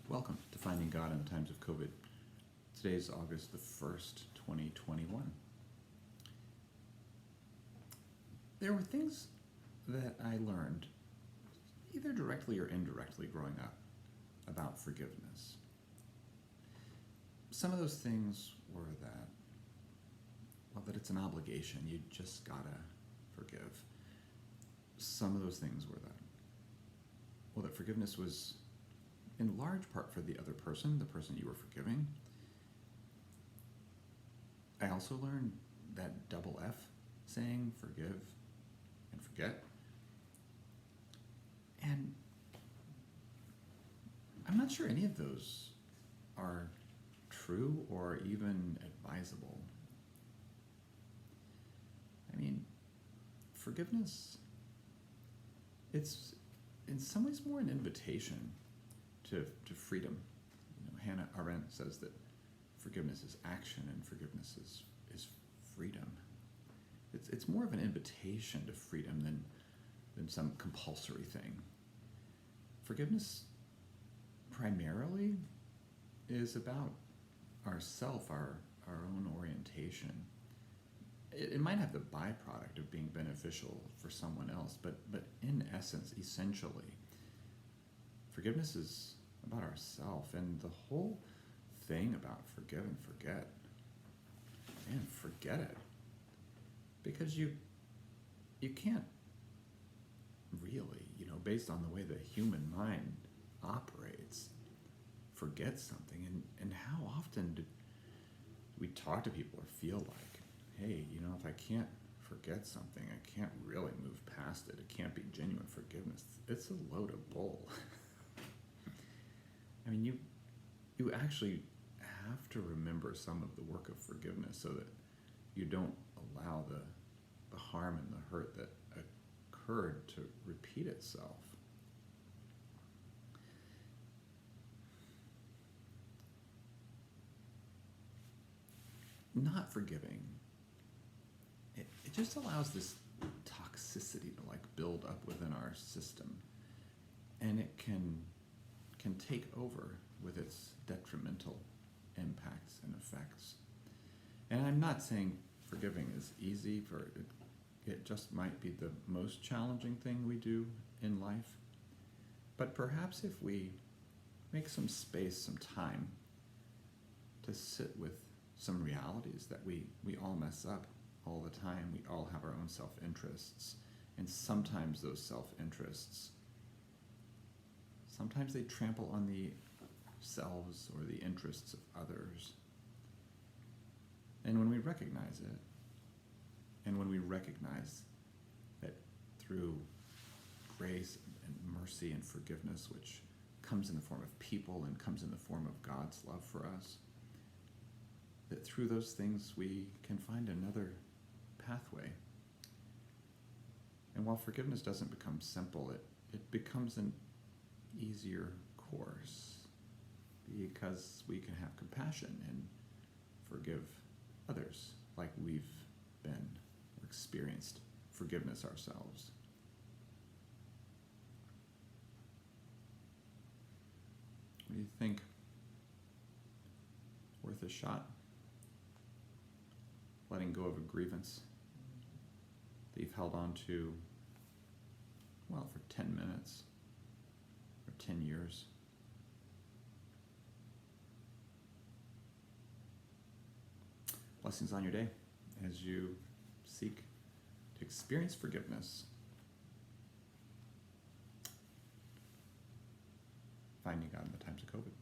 Welcome to Finding God in the Times of COVID. Today is August the 1st, 2021. There were things that I learned, either directly or indirectly growing up, about forgiveness. Some of those things were that it's an obligation. You just gotta forgive. Some of those things were that forgiveness was in large part for the other person, the person you were forgiving. I also learned that double F saying, forgive and forget. And I'm not sure any of those are true or even advisable. I mean, forgiveness, it's in some ways more an invitation to freedom. Hannah Arendt says that forgiveness is action and forgiveness is freedom. It's more of an invitation to freedom than some compulsory thing. Forgiveness primarily is about ourself, our own orientation. It might have the byproduct of being beneficial for someone else, but in essence, essentially, forgiveness is about ourself. And the whole thing about forgive and forget, man, forget it. Because you can't really, based on the way the human mind operates, forget something. And how often do we talk to people or feel like, hey, if I can't forget something, I can't really move past it. It can't be genuine forgiveness. It's a load of bull. I mean, you actually have to remember some of the work of forgiveness so that you don't allow the harm and the hurt that occurred to repeat itself. Not forgiving, it just allows this toxicity to build up within our system, and it can take over with its detrimental impacts and effects. And I'm not saying forgiving is easy, it just might be the most challenging thing we do in life. But perhaps if we make some space, some time to sit with some realities that we all mess up all the time. We all have our own self-interests, and sometimes those self-interests, sometimes they trample on the selves or the interests of others. And when we recognize it, and when we recognize that through grace and mercy and forgiveness, which comes in the form of people and comes in the form of God's love for us, that through those things we can find another pathway. And while forgiveness doesn't become simple, it becomes an easier course, because we can have compassion and forgive others like we've been or experienced forgiveness ourselves. What do you think? Worth a shot? Letting go of a grievance that you've held on to, for 10 minutes or 10 years. Blessings on your day as you seek to experience forgiveness. Finding God in the times of COVID.